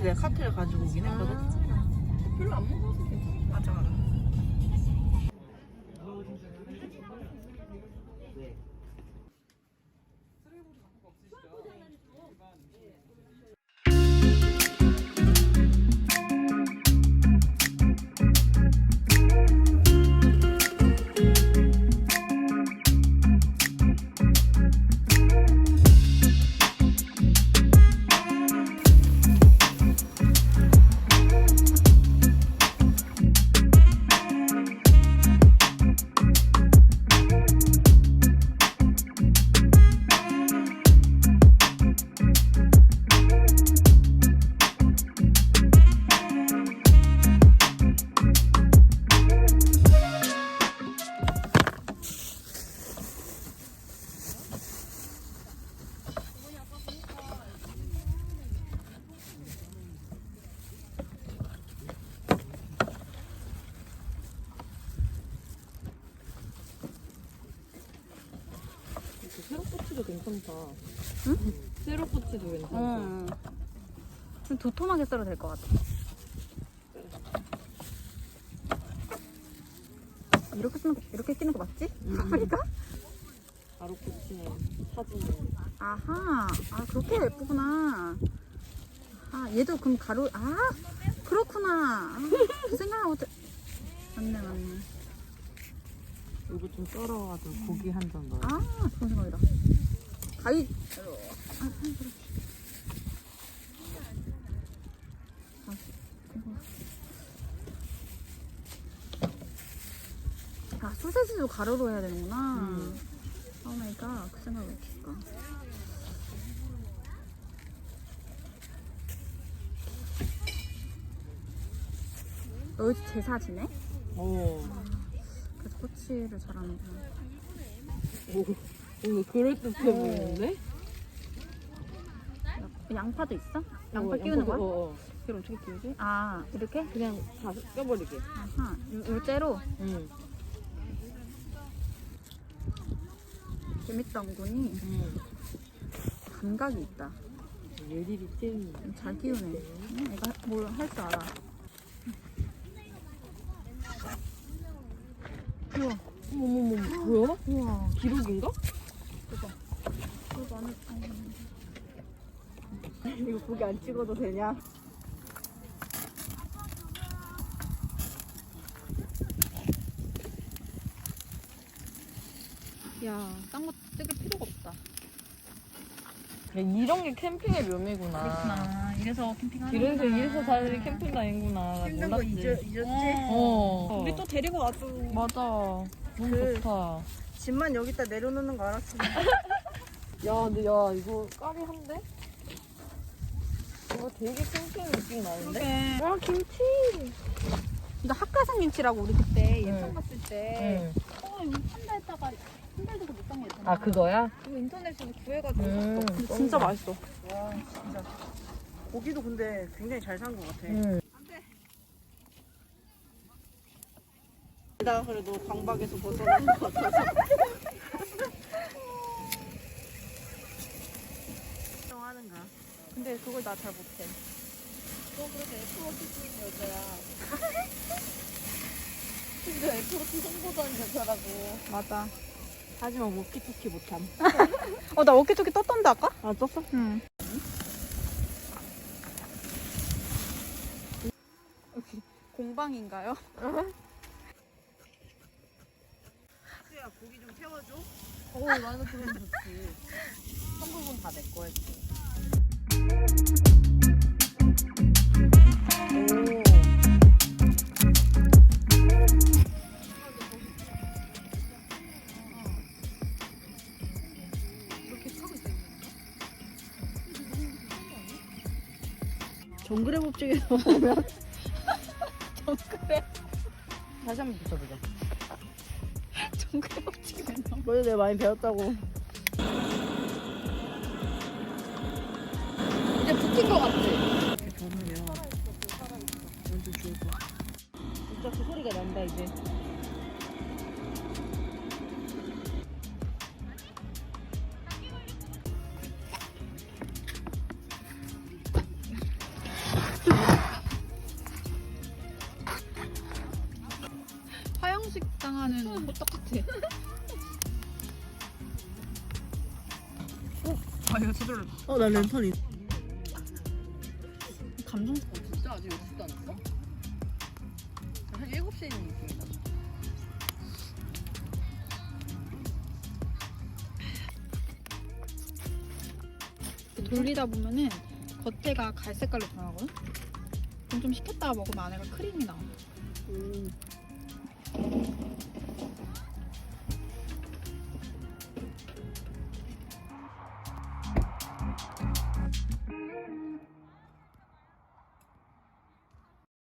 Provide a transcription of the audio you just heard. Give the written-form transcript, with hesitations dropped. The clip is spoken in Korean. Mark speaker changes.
Speaker 1: 그래서 내가 카트를 가지고 오긴 했거든.
Speaker 2: 별로 안 먹어서 괜찮아.
Speaker 1: 맞아 맞아.
Speaker 2: 새로꼬치도 괜찮다.
Speaker 3: 응?
Speaker 2: 새로꼬치도 괜찮다.
Speaker 3: 좀 도톰하게 썰어도 될 것 같아. 이렇게 끼는 거 맞지? 파프리카?
Speaker 2: 가루꼬치는 사진은.
Speaker 3: 아하, 아 그렇게 예쁘구나. 아 얘도 그럼 가루, 아 그렇구나. 아, 그 생각을 못해. 맞네.
Speaker 2: 이거 좀 썰어가지고 고기 한 점 넣어.
Speaker 3: 아 좋은 생각이다. 가위. 아 소세지도 가루로 해야 되는구나. 오 마이 갓, 그 생각을 못했을까. 너 이제 제사 지내?
Speaker 2: 오.
Speaker 3: 그래서 꼬치를 잘하는구나.
Speaker 2: 오. 오늘 그럴듯해 보이는데?
Speaker 3: 양파도 있어? 양파 끼우는 거야?
Speaker 2: 이걸 어떻게 끼우지?
Speaker 3: 아 이렇게?
Speaker 2: 그냥 다 껴버리게.
Speaker 3: 아하, 요째로?
Speaker 2: 응.
Speaker 3: 재밌던군이 감각이 있다.
Speaker 2: 예리리 찌는.
Speaker 3: 잘 끼우네. 애가 뭘 할 줄 알아. 우와.
Speaker 2: 어머머머. 뭐야?
Speaker 3: 우와.
Speaker 2: 기록인가?
Speaker 3: 이거 안에
Speaker 1: 이거 고기 안 찍어도 되냐?
Speaker 3: 야, 딴 거 찍을 필요가 없다.
Speaker 2: 이런 게 캠핑의 묘미구나.
Speaker 3: 그렇구나. 이래서 캠핑하는
Speaker 2: 이래서 다들 캠핑 다니구나.
Speaker 1: 힘든 거
Speaker 2: 몰랐지.
Speaker 1: 잊었지?
Speaker 2: 어.
Speaker 1: 우리 또 데리고 와줘.
Speaker 2: 맞아. 너무
Speaker 1: 그-
Speaker 2: 좋다.
Speaker 1: 짐만 여기다 내려놓는 거 알았지?
Speaker 2: 야, 근데 야, 이거 까리한데? 이거 되게 캠핑 느낌 나는데?
Speaker 3: 와, 김치. 이거 학가산 김치라고 우리 그때 예산
Speaker 2: 응.
Speaker 3: 갔을 때
Speaker 2: 응.
Speaker 3: 이거 판다 했다가 한 달 돼서 못 산 거 있잖아.
Speaker 2: 아, 그거야?
Speaker 3: 이거 인터넷에서 구해가지고
Speaker 2: 음.
Speaker 3: 샀어. 근데 진짜 맛있어.
Speaker 1: 와 진짜 고기도 근데 굉장히 잘 산 것 같아.
Speaker 2: 응.
Speaker 1: 나 그래도 강박에서 벗어난 것 같아서. 하는가?
Speaker 3: 근데 그걸 나 잘 못해.
Speaker 1: 너 그래도 애플워치 쓰는 여자야. 근데 애플워치 홍보도 여자라고.
Speaker 3: 맞아.
Speaker 2: 하지만 워키토키 못함.
Speaker 3: 나 워키토키 떴던데 아까?
Speaker 2: 아, 떴어?
Speaker 3: 응. 공방인가요?
Speaker 1: 수야 고기 좀 태워줘.
Speaker 2: 오, 나는 그럼 좋지. 한 부분 다 내 거였지. 오.
Speaker 1: 정글의 법칙에서 보면
Speaker 3: 정글의
Speaker 2: 다시 한번 붙여보자.
Speaker 3: 정글의 법칙은 너무
Speaker 1: 먼저 내가 많이 배웠다고.
Speaker 2: 이제 붙은 거 같지?
Speaker 1: 이렇게 보면 완전 좋을 것 같아.
Speaker 2: 진짜 그 소리가 난다, 이제.
Speaker 3: 똑같아. 아 이거 제대로
Speaker 1: 나 랜턴 있어.
Speaker 3: 감정스러워.
Speaker 2: 진짜 아직 6시도 안 했어? 한 7시에 있는 느낌이다.
Speaker 3: 돌리다 보면은 겉에가 갈색깔로 변하거든? 그럼 좀 식혔다가 먹으면 안에가 크림이 나와.